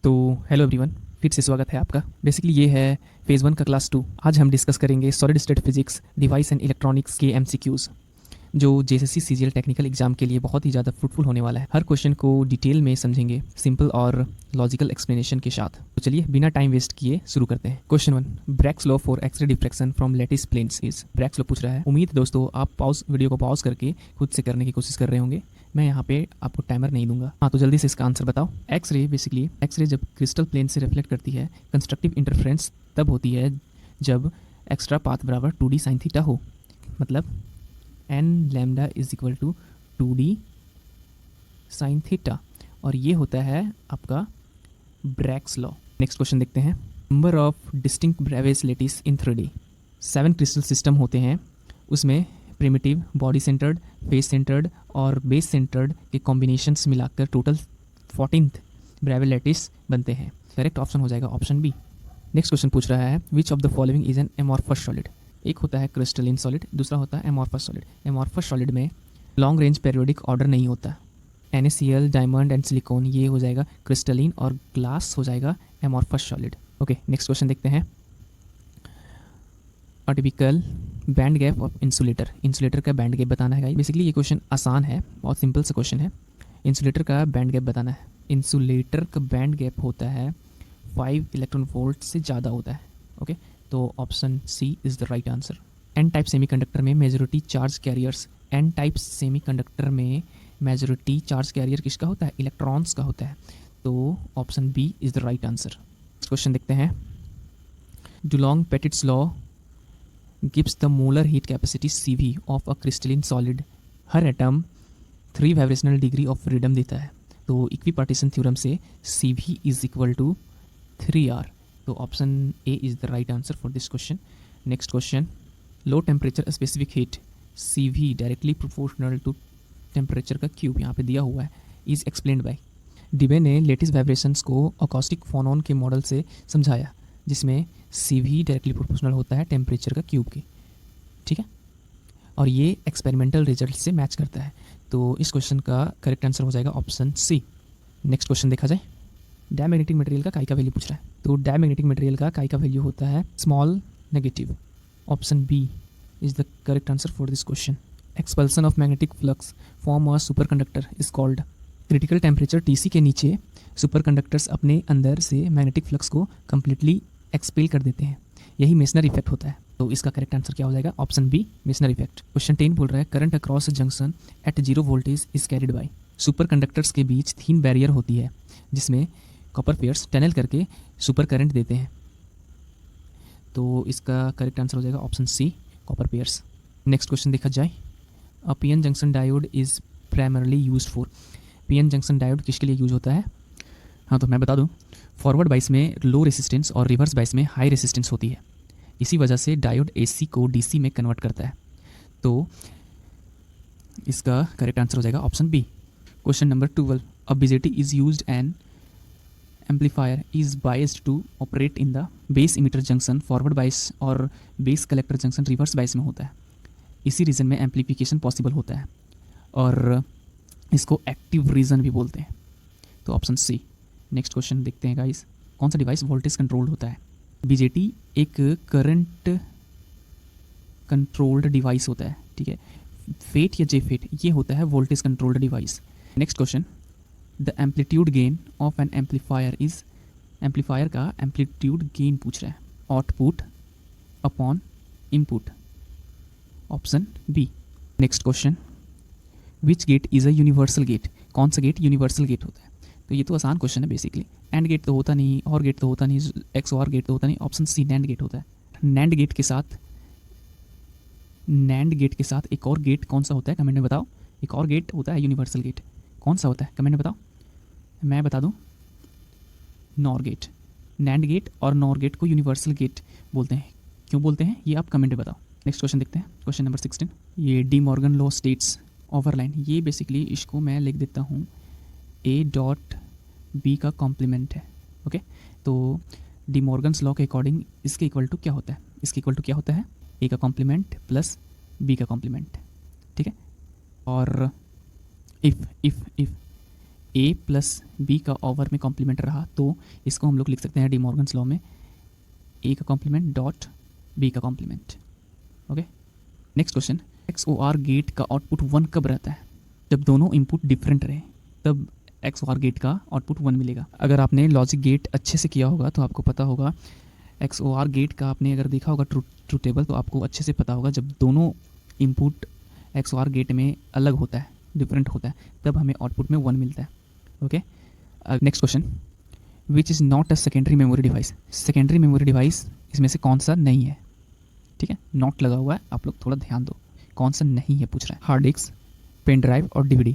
तो hello everyone, फिर से स्वागत है आपका। बेसिकली ये है फेज़ 1 का क्लास 2। आज हम डिस्कस करेंगे solid state physics device and electronics के एमसीक्यूज़, जो जेएसएससी सीजीएल टेक्निकल एग्जाम के लिए बहुत ही ज़्यादा फ्रूटफुल होने वाला है। हर क्वेश्चन को डिटेल में समझेंगे, सिंपल और लॉजिकल एक्सप्लेनेशन के साथ। तो चलिए बिना टाइम वेस्ट किए शुरू करते हैं। Question 1, Bragg's law for X ray diffraction from lattice planes is. Bragg's law पूछ रहा है। उम्मीद दोस्तों आप वीडियो को पॉज करके खुद से करने की कोशिश कर रहे होंगे। मैं यहाँ पे आपको टाइमर नहीं दूंगा। हाँ, तो जल्दी से इसका आंसर बताओ। एक्सरे जब क्रिस्टल प्लेन से रिफ्लेक्ट करती है, कंस्ट्रक्टिव इंटरफेरेंस तब होती है जब एक्स्ट्रा पाथ बराबर 2d साइन थीटा हो। मतलब n lambda is equal to 2d sine theta, और ये होता है आपका ब्रैग्स लॉ। नेक्स्ट क्वेश्चन देखते हैं। Number of distinct Bravais lattice in 3D। 7 crystal system होते हैं, उसमें primitive, body centred, face centred और बेस सेंटर्ड के कॉम्बिनेशंस मिलाकर टोटल 14th ब्रेवे लैटिस बनते हैं। करेक्ट ऑप्शन हो जाएगा ऑप्शन बी। नेक्स्ट क्वेश्चन पूछ रहा है, which of the following is an amorphous solid. एक होता है क्रिस्टलिन सॉलिड, दूसरा होता है एमॉर्फस सॉलिड। एमॉर्फस सॉलिड में लॉन्ग रेंज पेरियोडिक ऑर्डर नहीं होता। NaCl, डायमंड एंड सिलिकॉन ये हो जाएगा क्रिस्टलिन, और ग्लास हो जाएगा amorphous solid. Okay, next question देखते हैं। A typical band gap of insulator. Insulator का बैंड गैप बताना है। बेसिकली ये क्वेश्चन आसान है, बहुत सिंपल सा क्वेश्चन है। इंसुलेटर का बैंड गैप बताना है। इंसुलेटर का बैंड गैप होता है 5 इलेक्ट्रॉन वोल्ट से ज़्यादा होता है। ओके, तो option C is the right answer. N type semiconductor में majority charge carriers. N type semiconductor में मेजॉरिटी चार्ज कैरियर किसका होता है? इलेक्ट्रॉन्स का होता है। तो option B is the right answer. Question देखते हैं। Dulong Petit's law gives the molar heat capacity CV of a crystalline solid। हर atom 3 vibrational degree of freedom देता है। तो इक्विपार्टीशन थ्योरम से CV is equal to 3R। तो option A is the right answer for this question. Next question, low temperature specific heat CV directly proportional to temperature का cube यहाँ पे दिया हुआ है, इज एक्सप्लेन्ड बाय। डिबे ने lattice vibrations को acoustic phonon के मॉडल से समझाया, जिसमें CV डायरेक्टली प्रोपोर्शनल होता है टेम्परेचर का क्यूब के। ठीक है, और ये एक्सपेरिमेंटल रिजल्ट से मैच करता है। तो इस क्वेश्चन का करेक्ट आंसर हो जाएगा ऑप्शन सी। नेक्स्ट क्वेश्चन देखा जाए। डायमैग्नेटिक मटेरियल का काई का वैल्यू पूछ रहा है। तो डायमैग्नेटिक मटेरियल का काई का वैल्यू होता है small negative. Option B is the correct answer for this question. Expulsion of magnetic flux from a superconductor is called. Critical temperature TC के नीचे सुपर कंडक्टर्स अपने अंदर से मैग्नेटिक फ्लक्स को कम्प्लीटली एक्सपेल कर देते हैं। यही मेसनर इफेक्ट होता है। तो इसका करेक्ट आंसर क्या हो जाएगा? Option B, Meissner effect. Question 10 बोल रहा है, current across junction at 0 voltage is carried by. Superconductors के बीच थीन बैरियर होती है, जिसमें कॉपर पेयर्स टनल करके सुपर करंट देते हैं। तो इसका करेक्ट आंसर हो जाएगा option C, Cooper pairs. Next question देखा जाए। A PN junction diode is primarily use for. PN junction diode किसके लिए यूज होता है? हाँ, तो मैं बता दूं, फॉरवर्ड बाइस में लो रेसिस्टेंस और रिवर्स बाइस में हाई रेसिस्टेंस होती है। इसी वजह से डायोड AC को DC में कन्वर्ट करता है। तो इसका करेक्ट आंसर हो जाएगा option B. Question number 12, a BJT is used an amplifier is biased to operate in the base emitter junction forward bias और base collector junction reverse bias में होता है। इसी रीजन में एम्पलीफिकेशन पॉसिबल होता है, और इसको एक्टिव रीजन भी बोलते हैं। तो ऑप्शन सी। नेक्स्ट क्वेश्चन देखते हैं गाइस। कौन सा डिवाइस वोल्टेज कंट्रोल्ड होता है? BJT एक करंट कंट्रोल्ड डिवाइस होता है। ठीक है, फेट या जेफेट ये होता है voltage controlled device. Next question, the amplitude gain of an amplifier is. Amplifier का एम्पलीट्यूड गेन पूछ रहा है। Output upon input. Option B. Next question, which gate is a universal gate. कौन सा गेट यूनिवर्सल गेट होता है? तो ये तो आसान क्वेश्चन है बेसिकली। एंड गेट तो होता नहीं, और गेट तो होता नहीं, XOR गेट तो होता नहीं। ऑप्शन सी, नैंड गेट होता है। नैंड गेट के साथ एक और गेट कौन सा होता है? कमेंट में बताओ। एक और गेट होता है यूनिवर्सल गेट, कौन सा होता है? कमेंट में बताओ। मैं बता दूं, नॉर गेट। नैंड गेट और नॉर गेट को यूनिवर्सल गेट बोलते हैं। क्यों बोलते हैं ये आप कमेंट में बताओ। नेक्स्ट क्वेश्चन देखते हैं। क्वेश्चन नंबर 16, ये De Morgan law states overline. ये बेसिकली इसको मैं लिख देता हूँ A.B का कॉम्प्लीमेंट है। ओके, तो डी मॉर्गन्स लॉ के अकॉर्डिंग इसके इक्वल टू क्या होता है? इसके इक्वल टू क्या होता है? A का कॉम्प्लीमेंट प्लस B का कॉम्प्लीमेंट। ठीक है, और इफ़ ए प्लस बी का ओवर में कॉम्प्लीमेंट रहा तो इसको हम लोग लिख सकते हैं डी मॉर्गन्स लॉ में ए का कॉम्प्लीमेंट डॉट बी का complement. Okay, next question, XOR gate का आउटपुट 1 कब रहता है? जब दोनों इनपुट डिफरेंट रहे तब XOR गेट का आउटपुट 1 मिलेगा। अगर आपने लॉजिक गेट अच्छे से किया होगा तो आपको पता होगा, XOR गेट का आपने अगर देखा होगा ट्रू टेबल तो आपको अच्छे से पता होगा, जब दोनों इनपुट XOR गेट में अलग होता है, डिफरेंट होता है, तब हमें आउटपुट में 1 मिलता है। Okay, next question, which is not a secondary memory device? Secondary memory device इसमें से कौन सा नहीं है? ठीक है, नॉट लगा हुआ है, आप लोग थोड़ा ध्यान दो, कौन सा नहीं है पूछ रहा है। हार्ड डिस्क, पेन ड्राइव और DVD,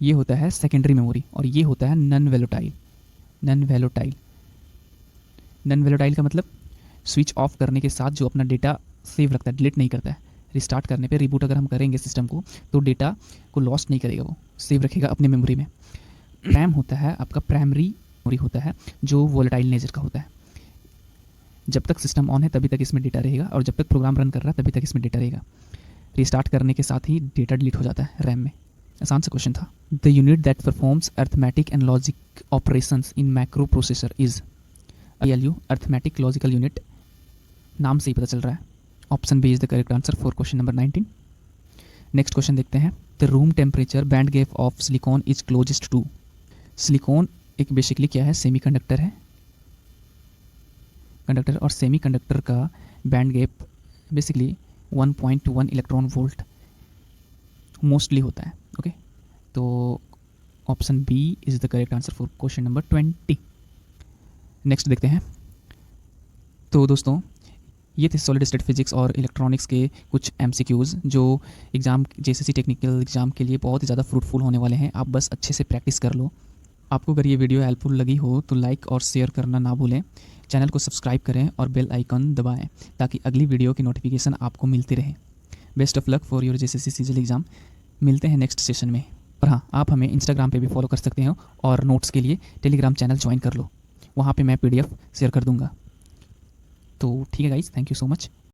ये होता है सेकेंडरी मेमोरी और ये होता है non volatile. Non volatile, non volatile का मतलब स्विच ऑफ करने के साथ जो अपना डेटा सेव रखता है, डिलीट नहीं करता है। रिस्टार्ट करने पे, रिबूट अगर हम करेंगे सिस्टम को तो डेटा को लॉस्ट नहीं करेगा, वो सेव रखेगा अपने मेमोरी में। रैम होता है आपका प्राइमरी मेमोरी होता है जो वोलेटाइल नेचर का होता है। जब तक सिस्टम ऑन है तभी तक इसमें डेटा रहेगा और जब तक प्रोग्राम रन कर रहा है तभी तक इसमें डेटा रहेगा। रिस्टार्ट करने के साथ ही डेटा डिलीट हो जाता है रैम में। आसान सा क्वेश्चन था। The unit that performs arithmetic and logic operations in macro processor is ALU, arithmetic logical unit. नाम से ही पता चल रहा है। Option B is the correct answer for question number 19। Next question देखते हैं। The room temperature band gap of silicon is closest to. Silicon एक बेसिकली क्या है, सेमी कंडक्टर है, कंडक्टर, और सेमी कंडक्टर का band gap basically 1.1 electron volt mostly होता है। ओके, तो option B is the correct answer for question number 20। Next देखते हैं। तो दोस्तों ये थे सॉलिड स्टेट फिजिक्स और इलेक्ट्रॉनिक्स के कुछ MCQs जो एग्ज़ाम JCC टेक्निकल एग्ज़ाम के लिए बहुत ही ज़्यादा फ्रूटफुल होने वाले हैं। आप बस अच्छे से प्रैक्टिस कर लो। आपको अगर ये वीडियो हेल्पफुल लगी हो तो लाइक और शेयर करना ना भूलें। चैनल को सब्सक्राइब करें और बेल आइकन दबाएं ताकि अगली वीडियो की नोटिफिकेशन आपको मिलती रहे। Best of luck for your JCC CGL exam. मिलते हैं नेक्स्ट सेशन में। और हाँ, आप हमें इंस्टाग्राम पे भी फॉलो कर सकते हो और नोट्स के लिए टेलीग्राम चैनल ज्वाइन कर लो, वहाँ पे मैं PDF शेयर कर दूँगा। तो ठीक है guys, thank you so much.